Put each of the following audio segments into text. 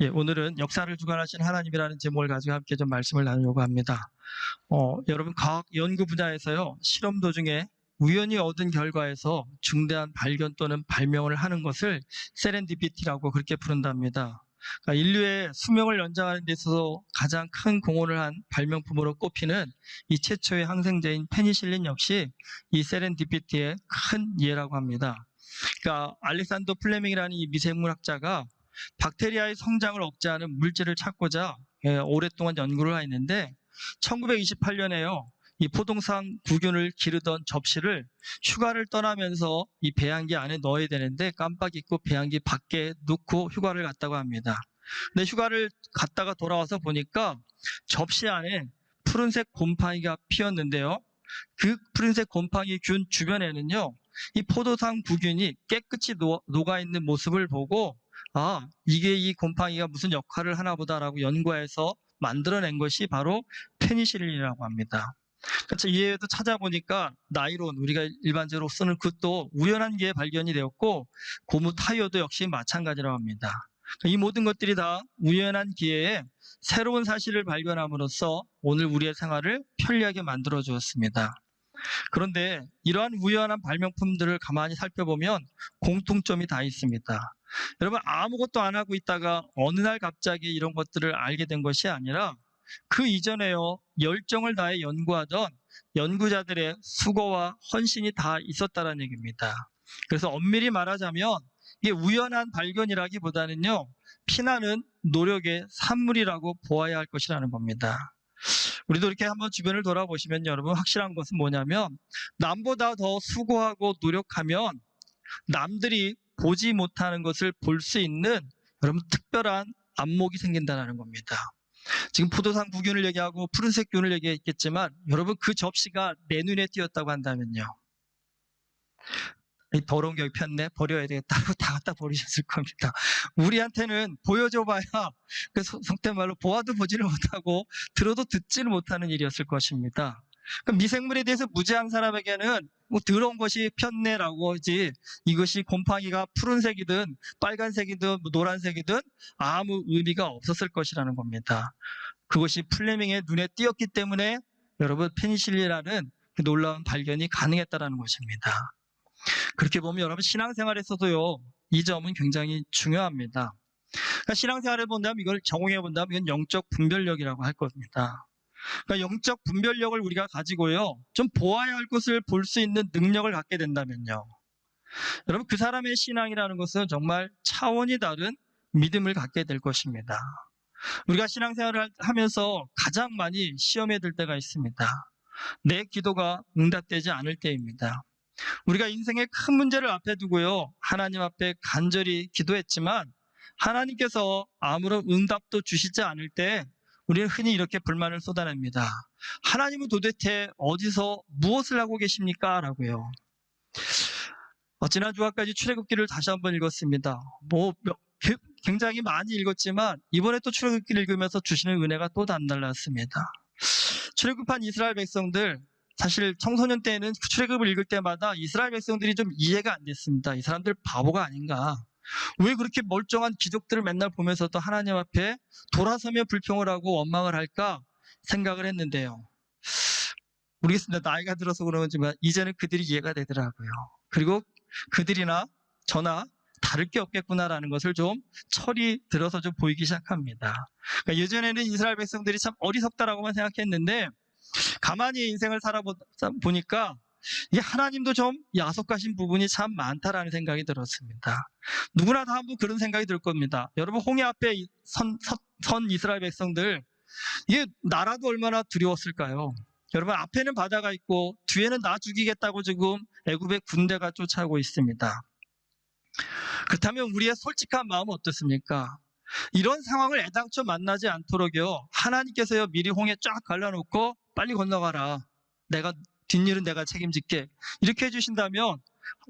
예, 오늘은 역사를 주관하신 하나님이라는 제목을 가지고 함께 좀 말씀을 나누려고 합니다. 여러분, 과학 연구 분야에서요, 실험 도중에 우연히 얻은 결과에서 중대한 발견 또는 발명을 하는 것을 세렌디피티라고 그렇게 부른답니다. 그러니까 인류의 수명을 연장하는 데 있어서 가장 큰 공헌을 한 발명품으로 꼽히는 이 최초의 항생제인 페니실린 역시 이 세렌디피티의 큰 예라고 합니다. 그러니까 알렉산더 플레밍이라는 이 미생물학자가 박테리아의 성장을 억제하는 물질을 찾고자 오랫동안 연구를 했는데 1928년에요. 이 포동상 구균을 기르던 접시를 휴가를 떠나면서 이 배양기 안에 넣어야 되는데 깜빡 잊고 배양기 밖에 놓고 휴가를 갔다고 합니다. 근데 휴가를 갔다가 돌아와서 보니까 접시 안에 푸른색 곰팡이가 피었는데요. 그 푸른색 곰팡이 균 주변에는요, 이 포도상 구균이 깨끗이 녹아있는 모습을 보고 이게 이 곰팡이가 무슨 역할을 하나 보다라고 연구해서 만들어낸 것이 바로 페니실린이라고 합니다. 그래서 이외에도 찾아보니까 나일론, 우리가 일반적으로 쓰는 그것도 우연한 기회에 발견이 되었고 고무 타이어도 역시 마찬가지라고 합니다. 이 모든 것들이 다 우연한 기회에 새로운 사실을 발견함으로써 오늘 우리의 생활을 편리하게 만들어 주었습니다. 그런데 이러한 우연한 발명품들을 가만히 살펴보면 공통점이 다 있습니다. 여러분, 아무것도 안 하고 있다가 어느 날 갑자기 이런 것들을 알게 된 것이 아니라 그 이전에요, 열정을 다해 연구하던 연구자들의 수고와 헌신이 다 있었다는 얘기입니다. 그래서 엄밀히 말하자면 이게 우연한 발견이라기보다는요, 피나는 노력의 산물이라고 보아야 할 것이라는 겁니다. 우리도 이렇게 한번 주변을 돌아보시면 여러분, 확실한 것은 뭐냐면 남보다 더 수고하고 노력하면 남들이 보지 못하는 것을 볼 수 있는 여러분 특별한 안목이 생긴다는 겁니다. 지금 포도상 구균을 얘기하고 푸른색 균을 얘기했겠지만 여러분, 그 접시가 내 눈에 띄었다고 한다면요, 이 더러운 게 여기 폈네, 버려야 되겠다 하고 다 갖다 버리셨을 겁니다. 우리한테는 보여줘봐야 그 속된 말로 보아도 보지를 못하고 들어도 듣지를 못하는 일이었을 것입니다. 미생물에 대해서 무지한 사람에게는 뭐 더러운 것이 폈네라고 하지, 이것이 곰팡이가 푸른색이든 빨간색이든 노란색이든 아무 의미가 없었을 것이라는 겁니다. 그것이 플레밍의 눈에 띄었기 때문에 여러분, 페니실린이라는 그 놀라운 발견이 가능했다는 것입니다. 그렇게 보면 여러분, 신앙생활에서도요, 이 점은 굉장히 중요합니다. 그러니까 신앙생활을 본다면, 이걸 적용해 본다면 이건 영적 분별력이라고 할 겁니다. 그러니까 영적 분별력을 우리가 가지고요, 좀 보아야 할 것을 볼 수 있는 능력을 갖게 된다면요, 여러분, 그 사람의 신앙이라는 것은 정말 차원이 다른 믿음을 갖게 될 것입니다. 우리가 신앙생활을 하면서 가장 많이 시험에 들 때가 있습니다. 내 기도가 응답되지 않을 때입니다. 우리가 인생의 큰 문제를 앞에 두고요, 하나님 앞에 간절히 기도했지만 하나님께서 아무런 응답도 주시지 않을 때 우리는 흔히 이렇게 불만을 쏟아냅니다. 하나님은 도대체 어디서 무엇을 하고 계십니까? 라고요. 지난 주간까지 출애굽기를 다시 한번 읽었습니다. 굉장히 많이 읽었지만 이번에 또 출애굽기를 읽으면서 주시는 은혜가 또 남달랐습니다. 출애굽한 이스라엘 백성들, 사실 청소년 때는 출애굽을 읽을 때마다 이스라엘 백성들이 좀 이해가 안 됐습니다. 이 사람들 바보가 아닌가? 왜 그렇게 멀쩡한 기적들을 맨날 보면서도 하나님 앞에 돌아서며 불평을 하고 원망을 할까 생각을 했는데요, 모르겠습니다. 나이가 들어서 그러지만 이제는 그들이 이해가 되더라고요. 그리고 그들이나 저나 다를 게 없겠구나라는 것을 좀 철이 들어서 좀 보이기 시작합니다. 그러니까 예전에는 이스라엘 백성들이 참 어리석다라고만 생각했는데 가만히 인생을 살아보니까 이게 하나님도 좀 야속하신 부분이 참 많다라는 생각이 들었습니다. 누구나 다 한번 그런 생각이 들 겁니다. 여러분, 홍해 앞에 선 이스라엘 백성들, 이게 나라도 얼마나 두려웠을까요? 여러분, 앞에는 바다가 있고 뒤에는 나 죽이겠다고 지금 애굽의 군대가 쫓아오고 있습니다. 그렇다면 우리의 솔직한 마음은 어떻습니까? 이런 상황을 애당초 만나지 않도록요, 하나님께서요, 미리 홍해 쫙 갈라놓고 빨리 건너가라, 뒷일은 내가 책임질게, 이렇게 해주신다면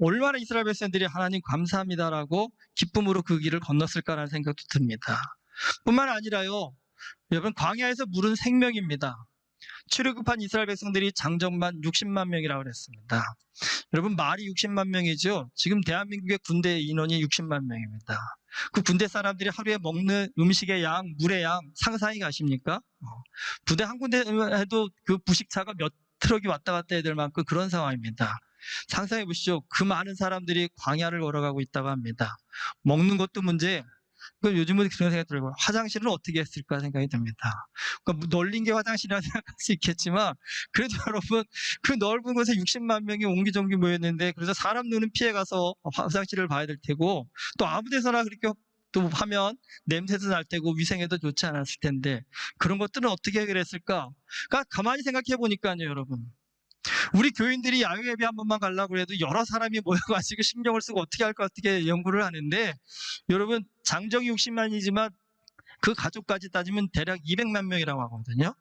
얼마나 이스라엘 백성들이 하나님 감사합니다라고 기쁨으로 그 길을 건넜을까라는 생각도 듭니다. 뿐만 아니라요, 여러분, 광야에서 물은 생명입니다. 출애굽한 이스라엘 백성들이 장정만 60만 명이라고 그랬습니다. 여러분 말이 60만 명이죠. 지금 대한민국의 군대 인원이 60만 명입니다. 그 군대 사람들이 하루에 먹는 음식의 양, 물의 양 상상이 가십니까? 부대 한 군데 해도 그 부식차가 몇 트럭이 왔다 갔다 해야 될 만큼 그런 상황입니다. 상상해 보시죠. 그 많은 사람들이 광야를 걸어가고 있다고 합니다. 먹는 것도 문제. 요즘은 그런 생각이 들어요. 화장실은 어떻게 했을까 생각이 듭니다. 그러니까 널린 게 화장실이라 생각할 수 있겠지만 그래도 여러분 그 넓은 곳에 60만 명이 옹기종기 모였는데 그래서 사람 눈은 피해가서 화장실을 봐야 될 테고 또 아무 데서나 그렇게 또 하면 냄새도 날 테고 위생에도 좋지 않았을 텐데 그런 것들은 어떻게 해결했을까? 그러니까 가만히 생각해 보니까요 여러분. 우리 교인들이 야유예배 한 번만 가려고 해도 여러 사람이 모여가지고 신경을 쓰고 어떻게 할까 어떻게 연구를 하는데 여러분 장정이 60만이지만 그 가족까지 따지면 대략 200만 명이라고 하거든요.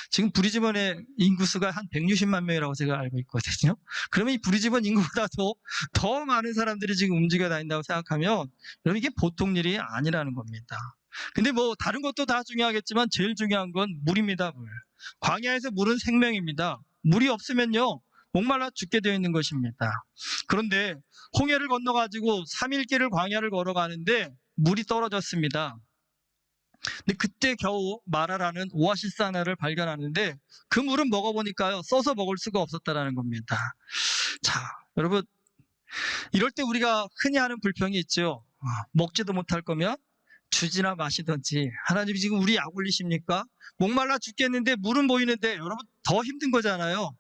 지금 브리즈번의 인구수가 한 160만 명이라고 제가 알고 있거든요. 그러면 이 브리즈번 인구보다도 더 많은 사람들이 지금 움직여 다닌다고 생각하면 여러분 이게 보통 일이 아니라는 겁니다. 근데 뭐 다른 것도 다 중요하겠지만 제일 중요한 건 물입니다. 물. 광야에서 물은 생명입니다. 물이 없으면요 목말라 죽게 되어 있는 것입니다. 그런데 홍해를 건너가지고 3일길을 광야를 걸어가는데 물이 떨어졌습니다. 근데 그때 겨우 마라라는 오아시스 하나를 발견하는데 그 물은 먹어보니까요 써서 먹을 수가 없었다는 겁니다. 자 여러분 이럴 때 우리가 흔히 하는 불평이 있죠. 먹지도 못할 거면 주지나 마시든지. 하나님이 지금 우리 약 올리십니까? 목말라 죽겠는데 물은 보이는데 여러분 더 힘든 거잖아요.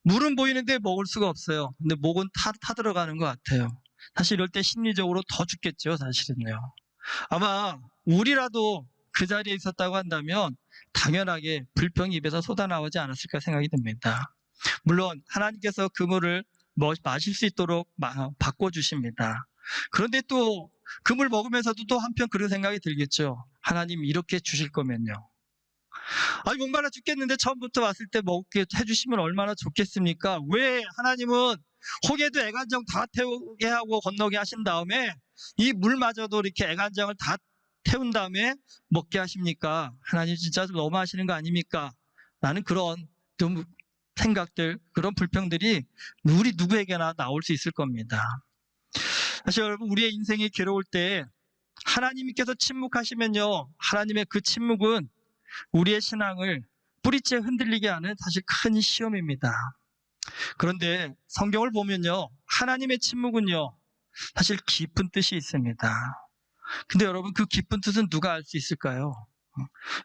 물은 보이는데 먹을 수가 없어요. 근데 목은 타들어가는 것 같아요. 사실 이럴 때 심리적으로 더 죽겠죠 사실은요. 아마 우리라도 그 자리에 있었다고 한다면 당연하게 불평이 입에서 쏟아나오지 않았을까 생각이 듭니다. 물론 하나님께서 그 물을 마실 수 있도록 바꿔주십니다. 그런데 또 그 물 먹으면서도 또 한편 그런 생각이 들겠죠. 하나님 이렇게 주실 거면요. 아니 목말라 죽겠는데 처음부터 왔을 때 먹게 해주시면 얼마나 좋겠습니까? 왜 하나님은 홍해도 애간장 다 태우게 하고 건너게 하신 다음에 이 물마저도 이렇게 애간장을 다 태운 다음에 먹게 하십니까? 하나님 진짜 좀 너무하시는 거 아닙니까? 라는 그런 좀 생각들, 그런 불평들이 우리 누구에게나 나올 수 있을 겁니다. 사실 여러분 우리의 인생이 괴로울 때 하나님께서 침묵하시면요 하나님의 그 침묵은 우리의 신앙을 뿌리째 흔들리게 하는 사실 큰 시험입니다. 그런데 성경을 보면요 하나님의 침묵은요 사실 깊은 뜻이 있습니다. 근데 여러분 그 깊은 뜻은 누가 알 수 있을까요?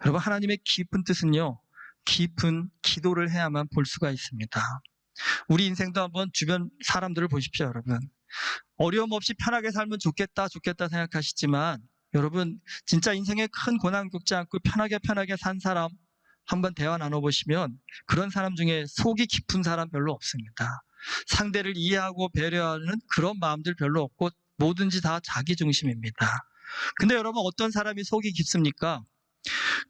여러분 하나님의 깊은 뜻은요 깊은 기도를 해야만 볼 수가 있습니다. 우리 인생도 한번 주변 사람들을 보십시오. 여러분 어려움 없이 편하게 살면 좋겠다 생각하시지만 여러분 진짜 인생에 큰 고난 겪지 않고 편하게 산 사람 한번 대화 나눠보시면 그런 사람 중에 속이 깊은 사람 별로 없습니다. 상대를 이해하고 배려하는 그런 마음들 별로 없고 뭐든지 다 자기 중심입니다. 근데 여러분 어떤 사람이 속이 깊습니까?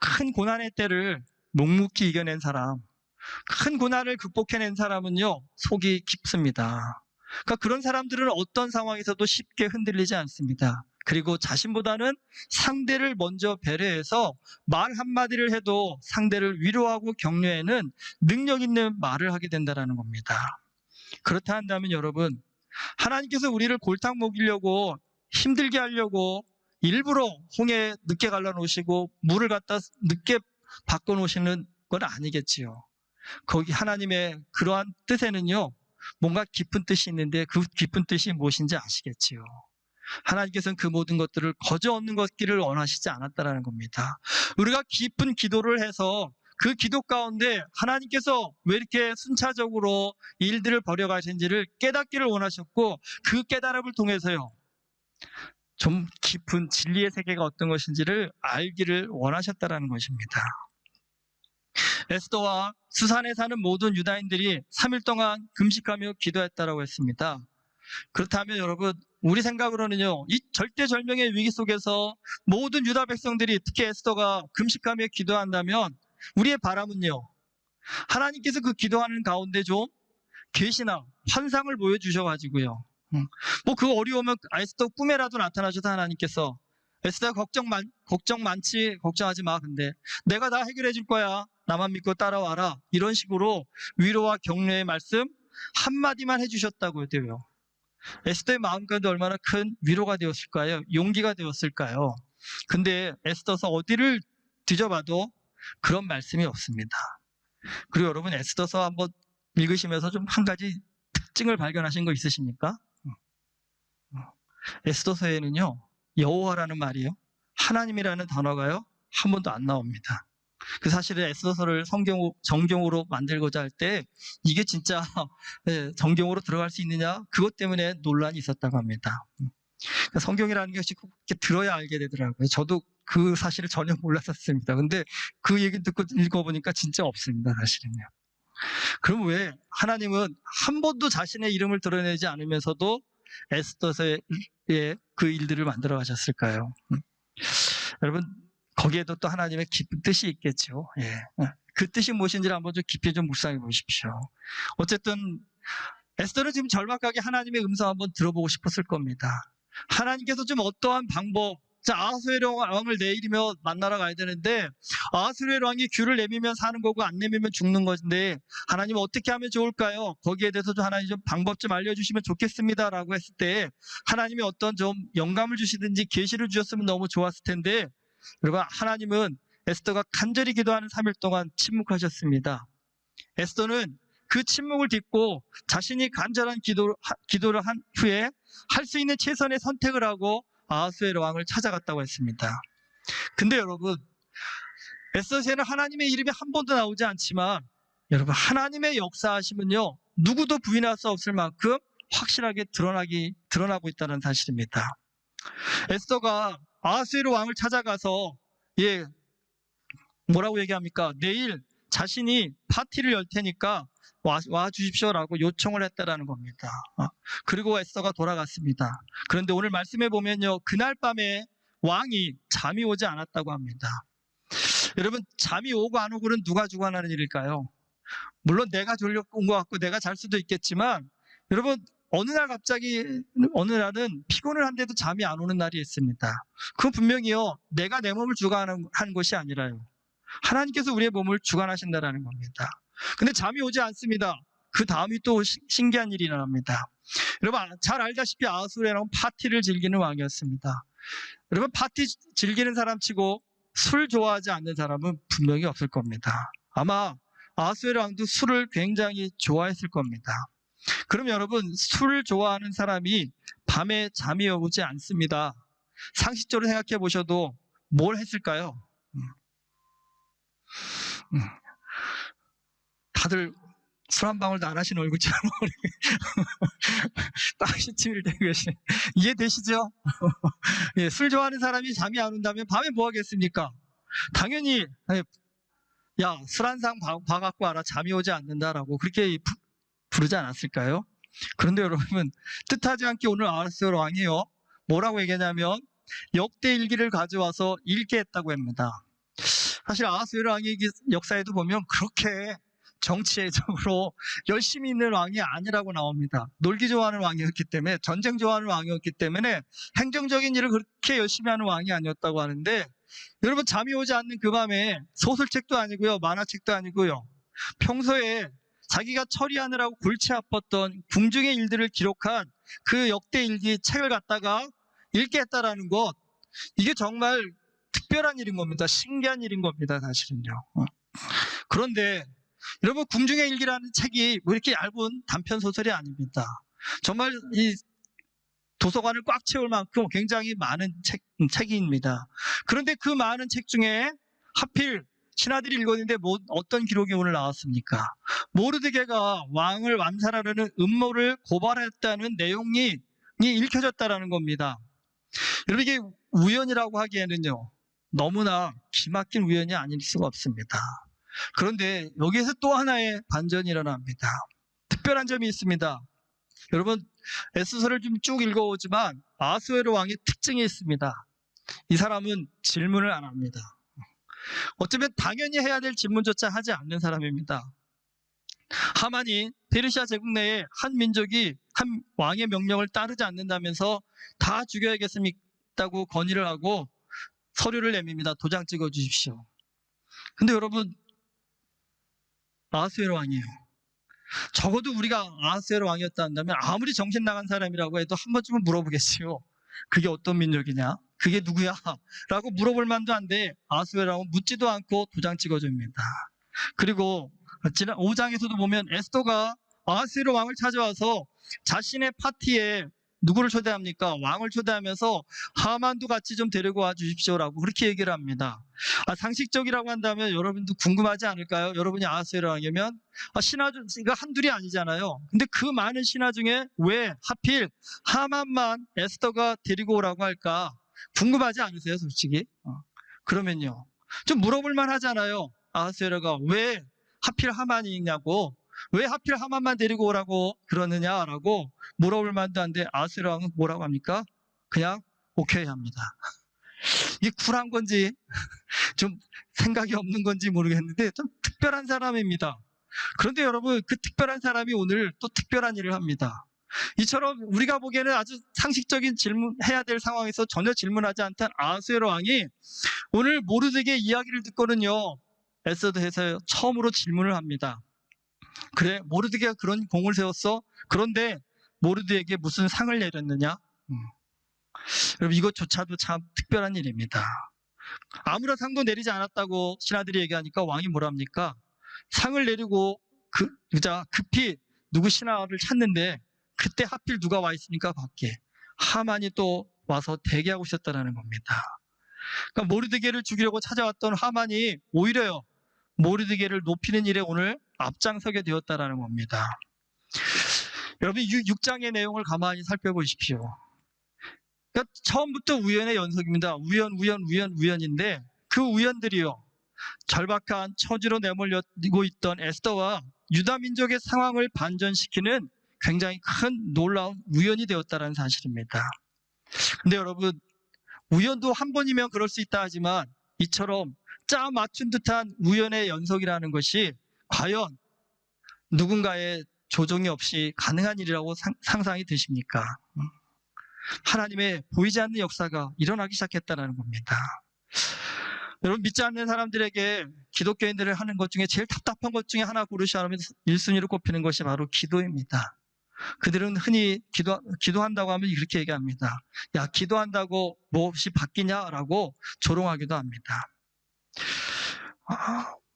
큰 고난의 때를 묵묵히 이겨낸 사람, 큰 고난을 극복해낸 사람은요 속이 깊습니다. 그러니까 그런 사람들은 어떤 상황에서도 쉽게 흔들리지 않습니다. 그리고 자신보다는 상대를 먼저 배려해서 말 한마디를 해도 상대를 위로하고 격려하는 능력 있는 말을 하게 된다는 겁니다. 그렇다 한다면 여러분 하나님께서 우리를 골탕 먹이려고 힘들게 하려고 일부러 홍해 늦게 갈라놓으시고 물을 갖다 늦게 바꿔놓으시는 건 아니겠지요. 거기 하나님의 그러한 뜻에는요 뭔가 깊은 뜻이 있는데 그 깊은 뜻이 무엇인지 아시겠지요. 하나님께서는 그 모든 것들을 거저 얻는 것기를 원하시지 않았다는 겁니다. 우리가 깊은 기도를 해서 그 기도 가운데 하나님께서 왜 이렇게 순차적으로 일들을 벌여가신지를 깨닫기를 원하셨고 그 깨달음을 통해서요 좀 깊은 진리의 세계가 어떤 것인지를 알기를 원하셨다는 것입니다. 에스더와 수산에 사는 모든 유다인들이 3일 동안 금식하며 기도했다고 했습니다. 그렇다면 여러분 우리 생각으로는요 이 절대절명의 위기 속에서 모든 유다 백성들이 특히 에스더가 금식하며 기도한다면 우리의 바람은요 하나님께서 그 기도하는 가운데 좀 계시나 환상을 보여주셔가지고요 뭐 그 어려우면 에스더 꿈에라도 나타나셔서 하나님께서 에스더야 걱정 많지? 걱정하지 마. 근데 내가 다 해결해 줄 거야. 나만 믿고 따라와라. 이런 식으로 위로와 격려의 말씀 한마디만 해주셨다고 돼요. 에스더의 마음 가운데 얼마나 큰 위로가 되었을까요? 용기가 되었을까요? 근데 에스더서 어디를 뒤져봐도 그런 말씀이 없습니다. 그리고 여러분 에스더서 한번 읽으시면서 좀 한 가지 특징을 발견하신 거 있으십니까? 에스더서에는요, 여호와라는 말이요, 하나님이라는 단어가요, 한 번도 안 나옵니다. 그 사실은 에스더서를 정경으로 만들고자 할 때 이게 진짜 정경으로 들어갈 수 있느냐, 그것 때문에 논란이 있었다고 합니다. 성경이라는 것이 꼭 이렇게 들어야 알게 되더라고요. 저도 그 사실을 전혀 몰랐었습니다. 근데 그 얘기 듣고 읽어보니까 진짜 없습니다, 사실은요. 그럼 왜 하나님은 한 번도 자신의 이름을 드러내지 않으면서도 에스더서의 그 일들을 만들어 가셨을까요? 여러분, 거기에도 또 하나님의 깊은 뜻이 있겠죠. 예. 그 뜻이 무엇인지를 한번 좀 깊이 좀 묵상해 보십시오. 어쨌든 에스더는 지금 절박하게 하나님의 음성 한번 들어보고 싶었을 겁니다. 하나님께서 좀 어떠한 방법, 아하수에로 왕을 내일이며 만나러 가야 되는데 아하수에로 왕이 귤을 내밀면 사는 거고 안 내밀면 죽는 건데 하나님 어떻게 하면 좋을까요? 거기에 대해서 좀 하나님 좀 방법 좀 알려주시면 좋겠습니다 라고 했을 때 하나님이 어떤 좀 영감을 주시든지 계시를 주셨으면 너무 좋았을 텐데, 그리고 하나님은 에스더가 간절히 기도하는 3일 동안 침묵하셨습니다. 에스더는 그 침묵을 딛고 자신이 간절한 기도를 한 후에 할 수 있는 최선의 선택을 하고 아하수에로 왕을 찾아갔다고 했습니다. 근데 여러분, 에스더서에는 하나님의 이름이 한 번도 나오지 않지만 여러분, 하나님의 역사하심은요, 누구도 부인할 수 없을 만큼 확실하게 드러나고 있다는 사실입니다. 에스더가 아하수에로 왕을 찾아가서 뭐라고 얘기합니까? 내일 자신이 파티를 열 테니까 와 주십시오라고 요청을 했다라는 겁니다. 그리고 에스더가 돌아갔습니다. 그런데 오늘 말씀해 보면요, 그날 밤에 왕이 잠이 오지 않았다고 합니다. 여러분, 잠이 오고 안 오고는 누가 주관하는 일일까요? 물론 내가 졸려 온 것 같고 내가 잘 수도 있겠지만, 여러분, 어느 날은 피곤을 한데도 잠이 안 오는 날이 있습니다. 그건 분명히요, 내가 내 몸을 주관한 것이 아니라요, 하나님께서 우리의 몸을 주관하신다라는 겁니다. 근데 잠이 오지 않습니다. 그 다음이 또 신기한 일이 일어납니다. 여러분, 잘 알다시피 아하수에로는 파티를 즐기는 왕이었습니다. 여러분, 파티 즐기는 사람 치고 술 좋아하지 않는 사람은 분명히 없을 겁니다. 아마 아하수에로 왕도 술을 굉장히 좋아했을 겁니다. 그럼 여러분, 술을 좋아하는 사람이 밤에 잠이 오지 않습니다. 상식적으로 생각해 보셔도 뭘 했을까요? 다들 술 한 방울도 안 하신 얼굴처럼 딱 시침을 대고 계시네. 이해되시죠? 예, 술 좋아하는 사람이 잠이 안 온다면 밤에 뭐 하겠습니까? 당연히 야, 술 한 상 봐갖고 와라, 잠이 오지 않는다라고 그렇게 부르지 않았을까요? 그런데 여러분, 뜻하지 않게 오늘 아하수에로 왕이요, 뭐라고 얘기하냐면 역대 일기를 가져와서 읽게 했다고 합니다. 사실 아하수에로 왕의 역사에도 보면 그렇게 정치적으로 열심히 있는 왕이 아니라고 나옵니다. 놀기 좋아하는 왕이었기 때문에, 전쟁 좋아하는 왕이었기 때문에 행정적인 일을 그렇게 열심히 하는 왕이 아니었다고 하는데, 여러분, 잠이 오지 않는 그 밤에 소설책도 아니고요, 만화책도 아니고요, 평소에 자기가 처리하느라고 골치 아팠던 궁중의 일들을 기록한 그 역대 일기 책을 갖다가 읽게 했다라는 것, 이게 정말 특별한 일인 겁니다. 신기한 일인 겁니다, 사실은요. 그런데 여러분, 궁중의 일기라는 책이 뭐 이렇게 얇은 단편 소설이 아닙니다. 정말 이 도서관을 꽉 채울 만큼 굉장히 많은 책입니다. 그런데 그 많은 책 중에 하필 신하들이 읽었는데 어떤 기록이 오늘 나왔습니까? 모르드게가 왕을 암살하려는 음모를 고발했다는 내용이 읽혀졌다라는 겁니다. 여러분, 이게 우연이라고 하기에는요, 너무나 기막힌 우연이 아닐 수가 없습니다. 그런데 여기에서 또 하나의 반전이 일어납니다. 특별한 점이 있습니다. 여러분, 에스더서를 좀 쭉 읽어오지만 아하수에로 왕의 특징이 있습니다. 이 사람은 질문을 안 합니다. 어쩌면 당연히 해야 될 질문조차 하지 않는 사람입니다. 하만이 페르시아 제국 내에 한 민족이 한 왕의 명령을 따르지 않는다면서 다 죽여야겠다고 건의를 하고 서류를 내밉니다. 도장 찍어 주십시오. 근데 여러분, 아하스웨로 왕이에요. 적어도 우리가 아하스웨로 왕이었다 한다면 아무리 정신 나간 사람이라고 해도 한 번쯤은 물어보겠지요. 그게 어떤 민족이냐? 그게 누구야? 라고 물어볼 만도 한데 아하스웨로 왕은 묻지도 않고 도장 찍어줍니다. 그리고 지난 5장에서도 보면 에스더가 아하스웨로 왕을 찾아와서 자신의 파티에 누구를 초대합니까? 왕을 초대하면서 하만도 같이 좀 데리고 와 주십시오라고 그렇게 얘기를 합니다. 상식적이라고 한다면 여러분도 궁금하지 않을까요? 여러분이 아하스웨로 왕이면 신하 중 이거 한둘이 아니잖아요. 근데 그 많은 신하 중에 왜 하필 하만만 에스더가 데리고 오라고 할까? 궁금하지 않으세요, 솔직히? 그러면요, 좀 물어볼 만 하잖아요. 아하스웨로가 왜 하필 하만이 있냐고, 왜 하필 하만만 데리고 오라고 그러느냐라고 물어볼 만도 한데 아하스웨로 왕은 뭐라고 합니까? 그냥 오케이 합니다. 이게 쿨한 건지 좀 생각이 없는 건지 모르겠는데 좀 특별한 사람입니다. 그런데 여러분, 그 특별한 사람이 오늘 또 특별한 일을 합니다. 이처럼 우리가 보기에는 아주 상식적인 질문해야 될 상황에서 전혀 질문하지 않던 아하스웨로 왕이 오늘 모르드게의 이야기를 듣고는요, 에스더에서 처음으로 질문을 합니다. 그래, 모르드게가 그런 공을 세웠어? 그런데 모르드에게 무슨 상을 내렸느냐? 여러분, 이것조차도 참 특별한 일입니다. 아무런 상도 내리지 않았다고 신하들이 얘기하니까 왕이 뭐랍니까? 상을 내리고 급히 누구 신하를 찾는데 그때 하필 누가 와 있으니까 밖에 하만이 또 와서 대기하고 있었다는 겁니다. 그러니까 모르드게를 죽이려고 찾아왔던 하만이 오히려요, 모르드게를 높이는 일에 오늘 앞장서게 되었다는 겁니다. 여러분, 6장의 내용을 가만히 살펴보십시오. 그러니까 처음부터 우연의 연속입니다. 우연인데 그 우연들이요, 절박한 처지로 내몰리고 있던 에스더와 유다 민족의 상황을 반전시키는 굉장히 큰 놀라운 우연이 되었다는 사실입니다. 근데 여러분, 우연도 한 번이면 그럴 수 있다 하지만 이처럼 짜 맞춘 듯한 우연의 연속이라는 것이 과연 누군가의 조종이 없이 가능한 일이라고 상상이 되십니까? 하나님의 보이지 않는 역사가 일어나기 시작했다는 겁니다. 여러분, 믿지 않는 사람들에게 기독교인들을 하는 것 중에 제일 답답한 것 중에 하나 고르시라면 1순위로 꼽히는 것이 바로 기도입니다. 그들은 흔히 기도한다고 하면 이렇게 얘기합니다. 야, 기도한다고 무엇이 바뀌냐라고 조롱하기도 합니다.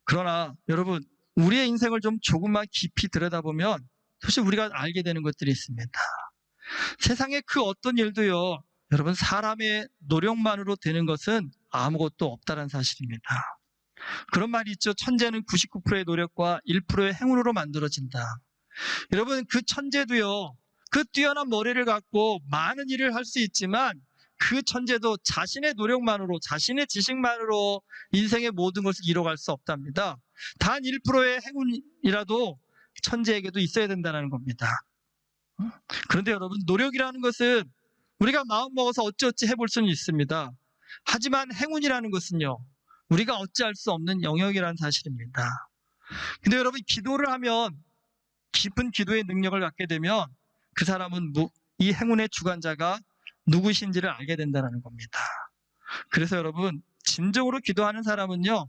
그러나 여러분, 우리의 인생을 좀 조금만 깊이 들여다보면 사실 우리가 알게 되는 것들이 있습니다. 세상에 그 어떤 일도요, 여러분, 사람의 노력만으로 되는 것은 아무것도 없다는 사실입니다. 그런 말이 있죠. 천재는 99%의 노력과 1%의 행운으로 만들어진다. 여러분, 그 천재도요, 그 뛰어난 머리를 갖고 많은 일을 할 수 있지만 그 천재도 자신의 노력만으로, 자신의 지식만으로 인생의 모든 것을 이뤄갈 수 없답니다. 단 1%의 행운이라도 천재에게도 있어야 된다는 겁니다. 그런데 여러분, 노력이라는 것은 우리가 마음먹어서 어찌어찌 해볼 수는 있습니다. 하지만 행운이라는 것은요, 우리가 어찌할 수 없는 영역이라는 사실입니다. 근데 여러분, 기도를 하면, 깊은 기도의 능력을 갖게 되면 그 사람은 이 행운의 주관자가 누구신지를 알게 된다는 겁니다. 그래서 여러분, 진정으로 기도하는 사람은요,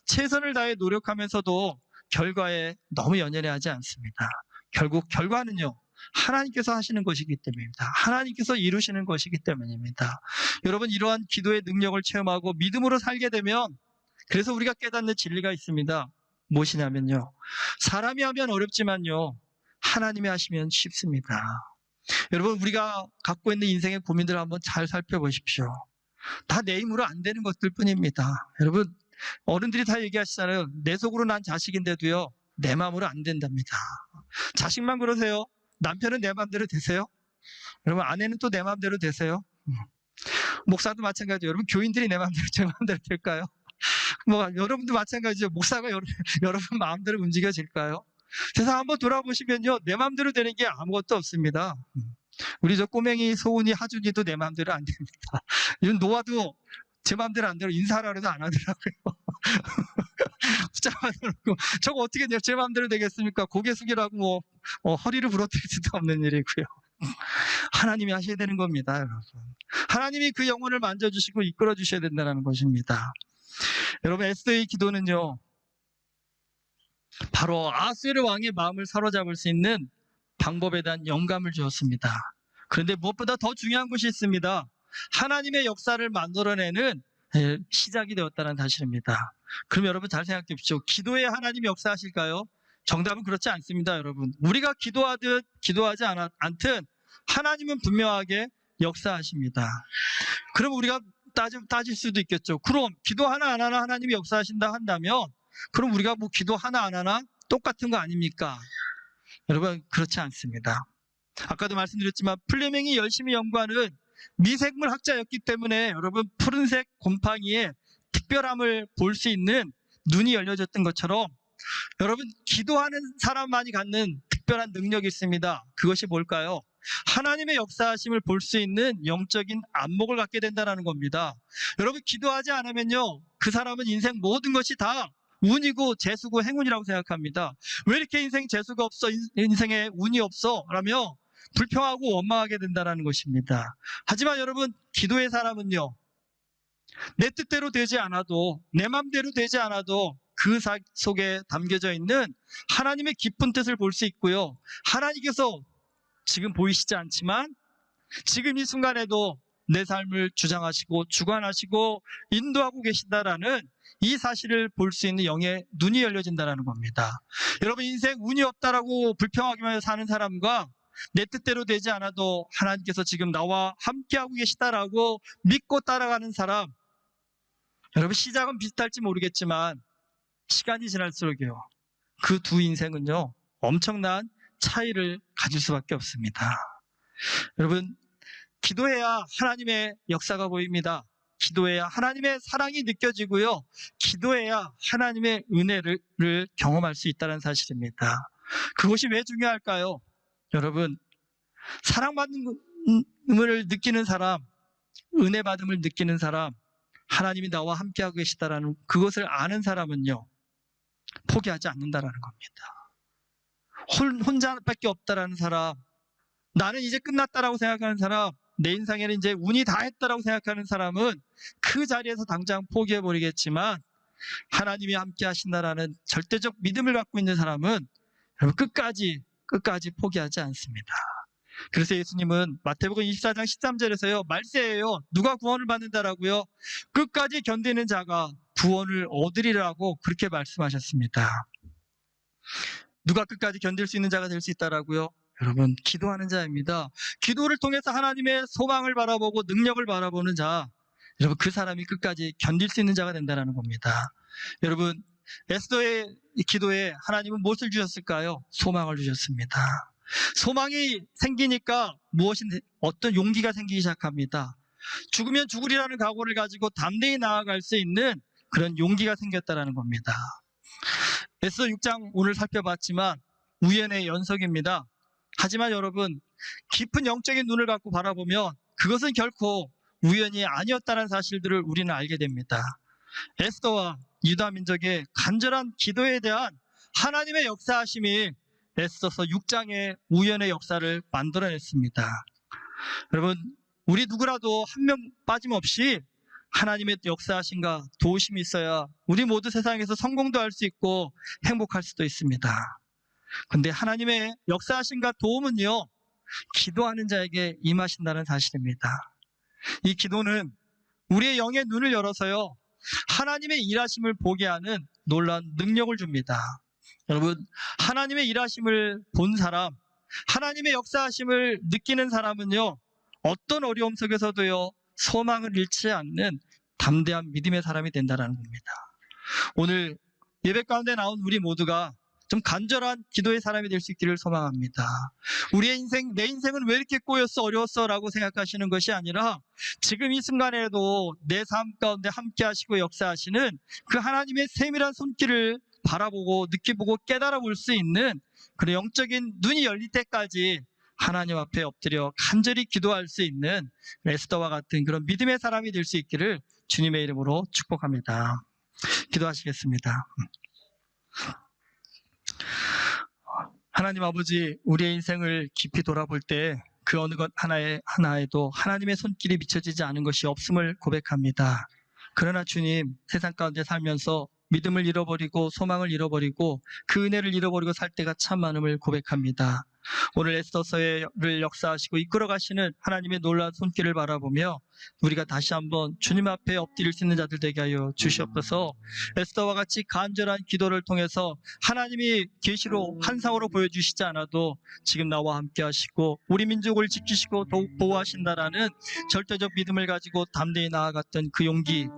최선을 다해 노력하면서도 결과에 너무 연연해하지 않습니다. 결국 결과는요, 하나님께서 하시는 것이기 때문입니다. 하나님께서 이루시는 것이기 때문입니다. 여러분, 이러한 기도의 능력을 체험하고 믿음으로 살게 되면, 그래서 우리가 깨닫는 진리가 있습니다. 무엇이냐면요, 사람이 하면 어렵지만요, 하나님이 하시면 쉽습니다. 여러분, 우리가 갖고 있는 인생의 고민들을 한번 잘 살펴보십시오. 다 내 힘으로 안 되는 것들 뿐입니다. 여러분, 어른들이 다 얘기하시잖아요. 내 속으로 난 자식인데도요, 내 마음으로 안 된답니다. 자식만 그러세요? 남편은 내 마음대로 되세요? 여러분, 아내는 또 내 마음대로 되세요? 목사도 마찬가지예요. 여러분, 교인들이 내 마음대로 제 마음대로 될까요? 여러분도 마찬가지죠. 목사가 여러분 마음대로 움직여질까요? 세상 한번 돌아보시면요, 내 마음대로 되는 게 아무것도 없습니다. 우리 저 꼬맹이 소은이 하준이도 내 마음대로 안 됩니다. 이런 노아도 제 마음대로 안 되고 인사하라 해도 안 하더라고요. 붙잡아놓고 저거 어떻게 제 마음대로 되겠습니까? 고개 숙이라고 허리를 부러뜨릴 수도 없는 일이고요. 하나님이 하셔야 되는 겁니다, 여러분. 하나님이 그 영혼을 만져주시고 이끌어 주셔야 된다는 것입니다. 여러분, 에스더의 기도는요, 바로 아수르 왕의 마음을 사로잡을 수 있는 방법에 대한 영감을 주었습니다. 그런데 무엇보다 더 중요한 것이 있습니다. 하나님의 역사를 만들어내는 시작이 되었다는 사실입니다. 그럼 여러분 잘 생각해 보십시오. 기도에 하나님이 역사하실까요? 정답은 그렇지 않습니다, 여러분. 우리가 기도하듯 기도하지 않든 하나님은 분명하게 역사하십니다. 그럼 우리가 따질 수도 있겠죠. 그럼 기도 하나 안 하나 하나님이 역사하신다 한다면 그럼 우리가 뭐 기도 하나 안 하나 똑같은 거 아닙니까? 여러분, 그렇지 않습니다. 아까도 말씀드렸지만 플레밍이 열심히 연구하는 미생물 학자였기 때문에 여러분, 푸른색 곰팡이의 특별함을 볼 수 있는 눈이 열려졌던 것처럼 여러분, 기도하는 사람만이 갖는 특별한 능력이 있습니다. 그것이 뭘까요? 하나님의 역사하심을 볼 수 있는 영적인 안목을 갖게 된다는 겁니다. 여러분, 기도하지 않으면요, 그 사람은 인생 모든 것이 다 운이고 재수고 행운이라고 생각합니다. 왜 이렇게 인생 재수가 없어, 인생에 운이 없어? 라며 불평하고 원망하게 된다는 것입니다. 하지만 여러분, 기도의 사람은요, 내 뜻대로 되지 않아도, 내 맘대로 되지 않아도 그 속에 담겨져 있는 하나님의 깊은 뜻을 볼 수 있고요, 하나님께서 지금 보이시지 않지만 지금 이 순간에도 내 삶을 주장하시고 주관하시고 인도하고 계신다라는 이 사실을 볼 수 있는 영의 눈이 열려진다는 겁니다. 여러분, 인생 운이 없다라고 불평하기만 사는 사람과 내 뜻대로 되지 않아도 하나님께서 지금 나와 함께하고 계시다라고 믿고 따라가는 사람, 여러분, 시작은 비슷할지 모르겠지만 시간이 지날수록요, 그 두 인생은요, 엄청난 차이를 가질 수밖에 없습니다. 여러분, 기도해야 하나님의 역사가 보입니다. 기도해야 하나님의 사랑이 느껴지고요, 기도해야 하나님의 은혜를 경험할 수 있다는 사실입니다. 그것이 왜 중요할까요? 여러분, 사랑받음을 느끼는 사람, 은혜받음을 느끼는 사람, 하나님이 나와 함께하고 계시다라는 그것을 아는 사람은요, 포기하지 않는다라는 겁니다. 혼자밖에 없다라는 사람, 나는 이제 끝났다라고 생각하는 사람, 내 인생에는 이제 운이 다 했다라고 생각하는 사람은 그 자리에서 당장 포기해버리겠지만, 하나님이 함께 하신다라는 절대적 믿음을 갖고 있는 사람은 끝까지 포기하지 않습니다. 그래서 예수님은 마태복음 24장 13절에서요, 말세예요, 누가 구원을 받는다라고요? 끝까지 견디는 자가 구원을 얻으리라고 그렇게 말씀하셨습니다. 누가 끝까지 견딜 수 있는 자가 될 수 있다라고요? 여러분, 기도하는 자입니다. 기도를 통해서 하나님의 소망을 바라보고 능력을 바라보는 자, 여러분, 그 사람이 끝까지 견딜 수 있는 자가 된다는 겁니다. 여러분, 에스더의 기도에 하나님은 무엇을 주셨을까요? 소망을 주셨습니다. 소망이 생기니까 어떤 용기가 생기기 시작합니다. 죽으면 죽으리라는 각오를 가지고 담대히 나아갈 수 있는 그런 용기가 생겼다는 겁니다. 에스더 6장 오늘 살펴봤지만 우연의 연속입니다. 하지만 여러분, 깊은 영적인 눈을 갖고 바라보면 그것은 결코 우연이 아니었다는 사실들을 우리는 알게 됩니다. 에스더와 유다 민족의 간절한 기도에 대한 하나님의 역사하심이 에스더서 6장의 우연의 역사를 만들어냈습니다. 여러분, 우리 누구라도 한 명 빠짐없이 하나님의 역사하심과 도우심이 있어야 우리 모두 세상에서 성공도 할 수 있고 행복할 수도 있습니다. 근데 하나님의 역사하심과 도움은요, 기도하는 자에게 임하신다는 사실입니다. 이 기도는 우리의 영의 눈을 열어서요, 하나님의 일하심을 보게 하는 놀라운 능력을 줍니다. 여러분, 하나님의 일하심을 본 사람, 하나님의 역사하심을 느끼는 사람은요, 어떤 어려움 속에서도요, 소망을 잃지 않는 담대한 믿음의 사람이 된다는 겁니다. 오늘 예배 가운데 나온 우리 모두가 좀 간절한 기도의 사람이 될 수 있기를 소망합니다. 우리의 인생, 내 인생은 왜 이렇게 꼬였어, 어려웠어 라고 생각하시는 것이 아니라 지금 이 순간에도 내 삶 가운데 함께 하시고 역사하시는 그 하나님의 세밀한 손길을 바라보고 느껴보고 깨달아 볼 수 있는 그런 영적인 눈이 열릴 때까지 하나님 앞에 엎드려 간절히 기도할 수 있는 에스더와 같은 그런 믿음의 사람이 될 수 있기를 주님의 이름으로 축복합니다. 기도하시겠습니다. 하나님 아버지, 우리의 인생을 깊이 돌아볼 때 그 어느 것 하나에도 하나님의 손길이 비춰지지 않은 것이 없음을 고백합니다. 그러나 주님, 세상 가운데 살면서 믿음을 잃어버리고 소망을 잃어버리고 그 은혜를 잃어버리고 살 때가 참 많음을 고백합니다. 오늘 에스더서를 역사하시고 이끌어가시는 하나님의 놀라운 손길을 바라보며 우리가 다시 한번 주님 앞에 엎드릴 수 있는 자들 되게 하여 주시옵소서. 에스더와 같이 간절한 기도를 통해서 하나님이 계시로 환상으로 보여주시지 않아도 지금 나와 함께 하시고 우리 민족을 지키시고 보호하신다라는 절대적 믿음을 가지고 담대히 나아갔던 그 용기,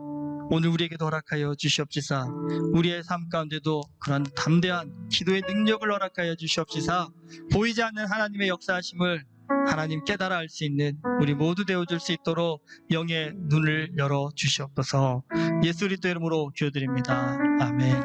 오늘 우리에게도 허락하여 주시옵시사. 우리의 삶 가운데도 그런 담대한 기도의 능력을 허락하여 주시옵시사. 보이지 않는 하나님의 역사하심을 하나님 깨달아 알 수 있는 우리 모두 되어줄 수 있도록 영의 눈을 열어 주시옵소서. 예수 그리스도의 이름으로 기도드립니다. 아멘.